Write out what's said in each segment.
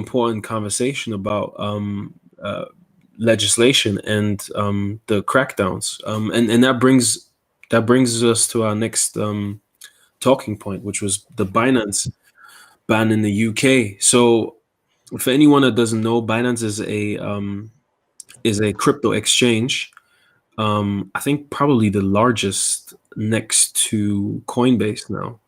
important conversation about legislation and the crackdowns, and that brings us to our next talking point, which was the Binance ban in the UK. So, for anyone that doesn't know, Binance is a crypto exchange. I think probably the largest next to Coinbase now.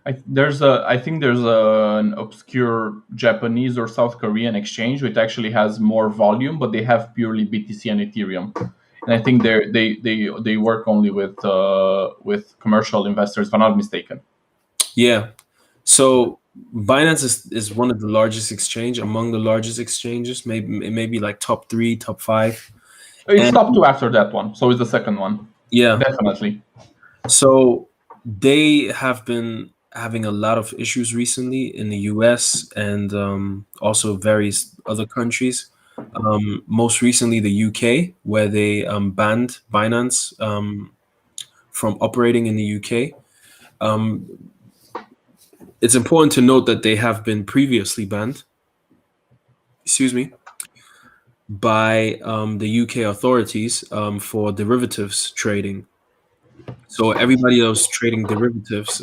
I think there's an obscure Japanese or South Korean exchange which actually has more volume, but they have purely BTC and Ethereum, and I think they work only with commercial investors, if I'm not mistaken. Yeah. So Binance is one of the largest exchange, among the largest exchanges, maybe like top three, top five. It's And top two after that one, so it's the second one, yeah, definitely. so they have been having a lot of issues recently in the US and also various other countries. Most recently, the UK, where they banned Binance from operating in the UK. Um, it's important to note that they have been previously banned, excuse me, by the UK authorities for derivatives trading. So everybody else trading derivatives,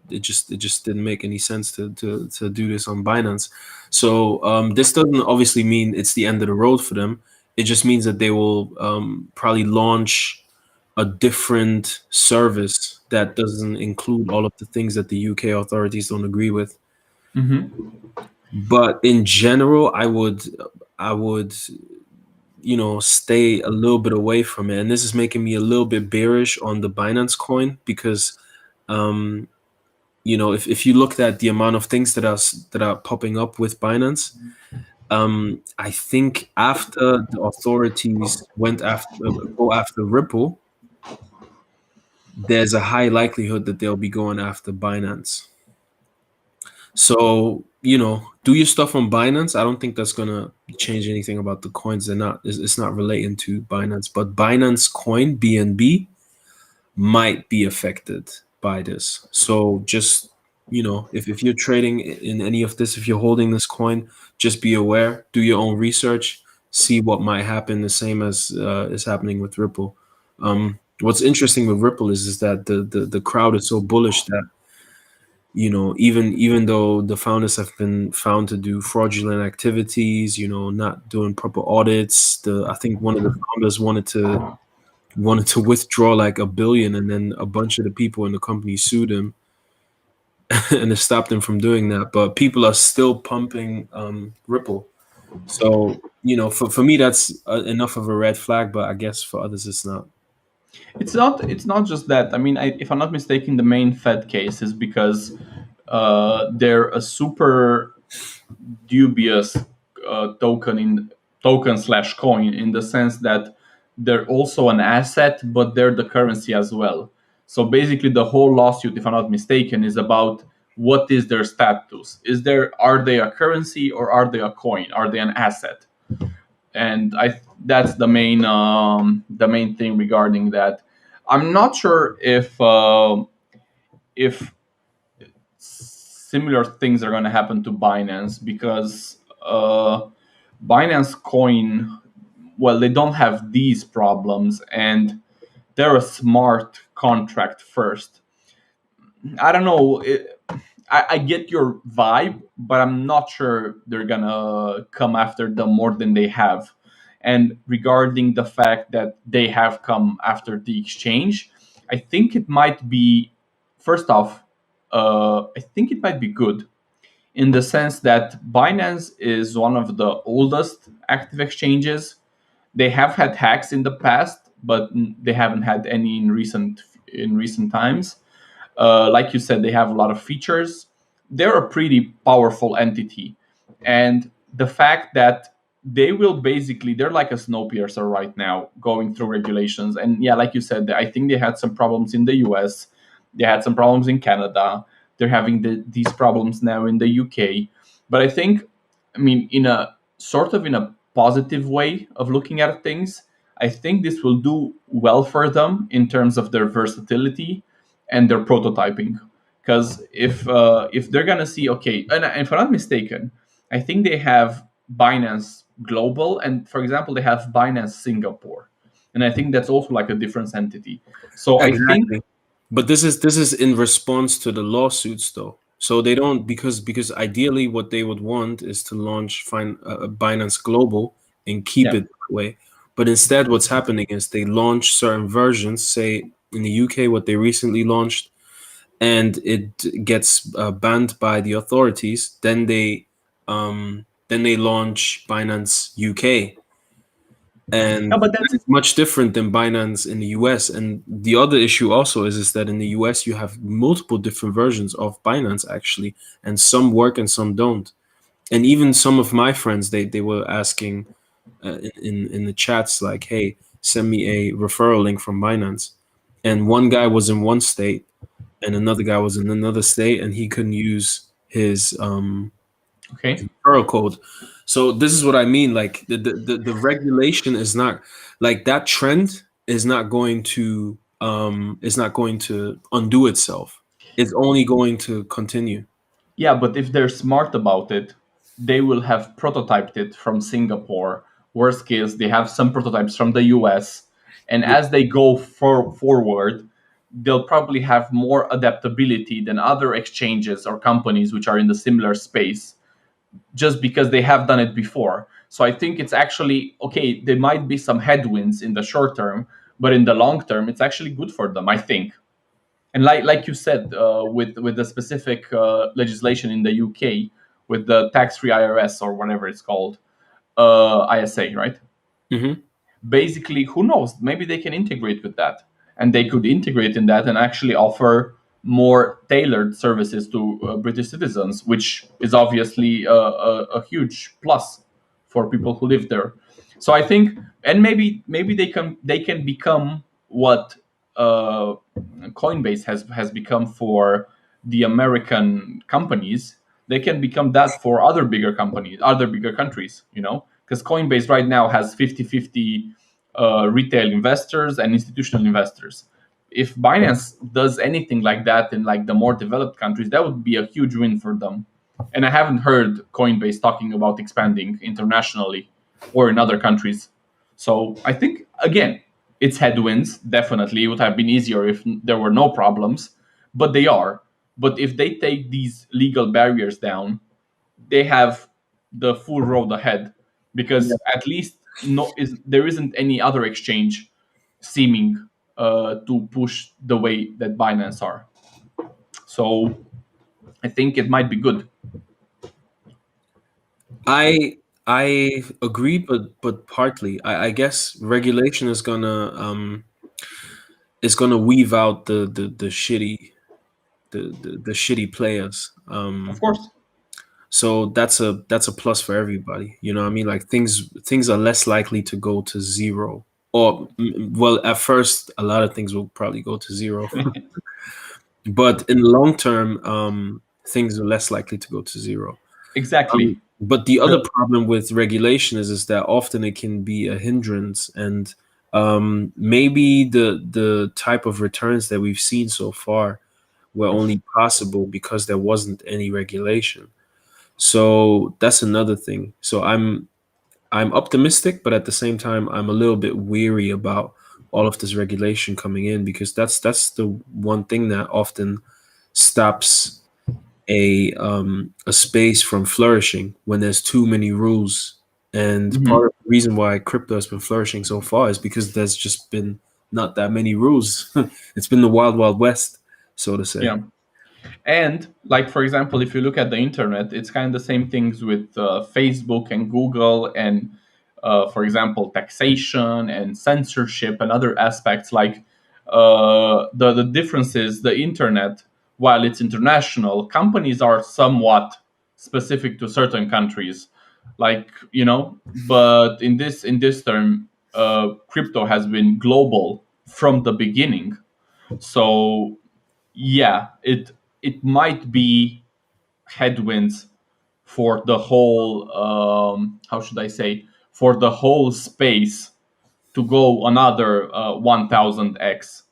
it just didn't make any sense to do this on Binance. So this doesn't obviously mean it's the end of the road for them. It just means that they will probably launch a different service that doesn't include all of the things that the UK authorities don't agree with. Hmm. But in general, I would stay a little bit away from it. And this is making me a little bit bearish on the Binance coin because, um, if you looked at the amount of things that are popping up with Binance, I think after the authorities went after go after Ripple, there's a high likelihood that they'll be going after Binance. So, do your stuff on Binance. I don't think that's gonna change anything about the coins. It's not relating to Binance, but Binance Coin BNB might be affected by this. So just, if you're trading in any of this, if you're holding this coin, just be aware, do your own research, see what might happen, the same as is happening with Ripple. What's interesting with Ripple is that the crowd is so bullish that even though the founders have been found to do fraudulent activities, not doing proper audits. I think one of the founders wanted to withdraw like 1 billion, and then a bunch of the people in the company sued him, and it stopped him from doing that. But people are still pumping Ripple. So for me, that's enough of a red flag. But I guess for others, it's not. It's not just that. I mean, if I'm not mistaken, the main Fed case is because they're a super dubious token slash coin, in the sense that they're also an asset, but they're the currency as well. So basically, the whole lawsuit, if I'm not mistaken, is about what is their status. Are they a currency, or are they a coin? Are they an asset? And that's the main thing regarding that. I'm not sure if similar things are going to happen to Binance, because Binance Coin, well, they don't have these problems, and they're a smart contract first. I don't know. I get your vibe, but I'm not sure they're gonna come after them more than they have. And regarding the fact that they have come after the exchange, I think it might be, first off, I think it might be good, in the sense that Binance is one of the oldest active exchanges. They have had hacks in the past, but they haven't had any in recent times. Like you said, they have a lot of features. They're a pretty powerful entity, and the fact that they're like a snowpiercer right now, going through regulations. And yeah, like you said, I think they had some problems in the US. They had some problems in Canada. They're having these problems now in the UK. But I mean, in a positive way of looking at things, I think this will do well for them in terms of their versatility and their prototyping. Because if they're gonna see, okay, and if I'm not mistaken, I think they have Binance Global, and for example, they have Binance Singapore, and I think that's also like a different entity. So I think, Exactly. But this is in response to the lawsuits, though. So they don't, because ideally what they would want is to launch Binance Global and keep yeah. it that way. But instead, what's happening is they launch certain versions. Say in the UK, what they recently launched, and it gets banned by the authorities. Then they launch Binance UK, Yeah, and but that that's is much different than Binance in the US. And the other issue also is that in the US you have multiple different versions of Binance actually, and some work and some don't. And even some of my friends, they were asking in the chats like, "Hey, send me a referral link from Binance." And one guy was in one state, and another guy was in another state, and he couldn't use his okay. referral code. So this is what I mean. Like the regulation is not like that trend is not going to undo itself. It's only going to continue. Yeah, but if they're smart about it, they will have prototyped it from Singapore. Worst case, they have some prototypes from the US. And Yeah. as they go forward, they'll probably have more adaptability than other exchanges or companies which are in the similar space just because they have done it before. So I think it's actually okay. There might be some headwinds in the short term, but in the long term, it's actually good for them, I think. And like you said, with the specific legislation in the UK, with the tax-free IRS or whatever it's called, ISA, right? Hmm. Basically, who knows? Maybe they can integrate with that, and they could integrate in that and actually offer more tailored services to British citizens, which is obviously a huge plus for people who live there. So I think, and maybe they can become what uh, Coinbase has become for the American companies. They can become that for other bigger companies, other bigger countries, because Coinbase right now has 50-50 retail investors and institutional investors. If Binance does anything like that in like the more developed countries, that would be a huge win for them. And I haven't heard Coinbase talking about expanding internationally or in other countries. So I think again, it's headwinds. Definitely, it would have been easier if there were no problems, but they are. But if they take these legal barriers down, they have the full road ahead Yeah. because at least there isn't any other exchange seeming to push the way that Binance are. So I think it might be good. I agree, but partly. I guess regulation is gonna weave out the shitty players. Of course. So that's a plus for everybody. You know what I mean? Like things are less likely to go to zero. Or well, at first a lot of things will probably go to zero. But in the long term, things are less likely to go to zero. Exactly. But the other The, problem with regulation is that often it can be a hindrance, and maybe the type of returns that we've seen so far were only possible because there wasn't any regulation. So that's another thing. So I'm optimistic, but at the same time, I'm a little bit weary about all of this regulation coming in because that's the one thing that often stops a space from flourishing when there's too many rules. And Mhm. part of the reason why crypto has been flourishing so far is because there's just been not that many rules. It's been the wild, wild west, so to say. Yeah. And like for example, if you look at the internet, it's kind of the same things with Facebook and Google, and for example, taxation and censorship and other aspects. Like the difference is the internet, while it's international, companies are somewhat specific to certain countries. Like but in this term, crypto has been global from the beginning. So yeah, it might be headwinds for the whole how should I say, for the whole space to go another 1000x,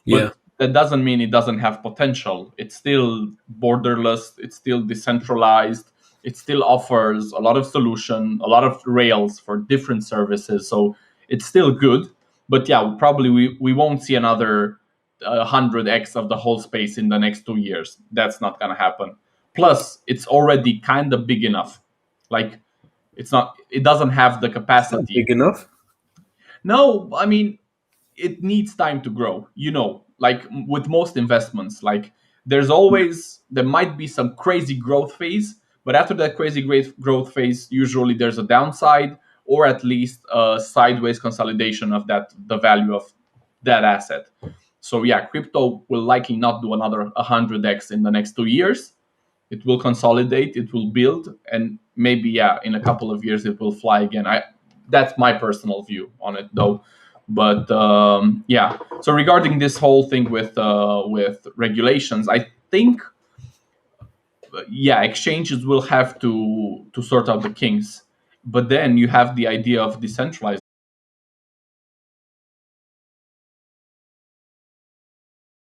Yeah. but that doesn't mean it doesn't have potential. It's still borderless, it's still decentralized, It still offers a lot of solution, a lot of rails for different services. So it's still good. But yeah, probably we won't see another 100x of the whole space in the next 2 years. That's not going to happen. Plus, it's already kind of big enough. Like, it doesn't have the It's not capacity. big enough. No, I mean, it needs time to grow, like with most investments. Like, there might be some crazy growth phase, but after that crazy great growth phase, usually there's a downside, or at least a sideways consolidation of the value of that asset. So yeah, crypto will likely not do another 100x in the next 2 years. It will consolidate, it will build, and maybe, yeah, in a couple of years it will fly again. That's my personal view on it, though. But yeah, so regarding this whole thing with regulations, I think, yeah, exchanges will have to sort out the kinks. But then you have the idea of decentralized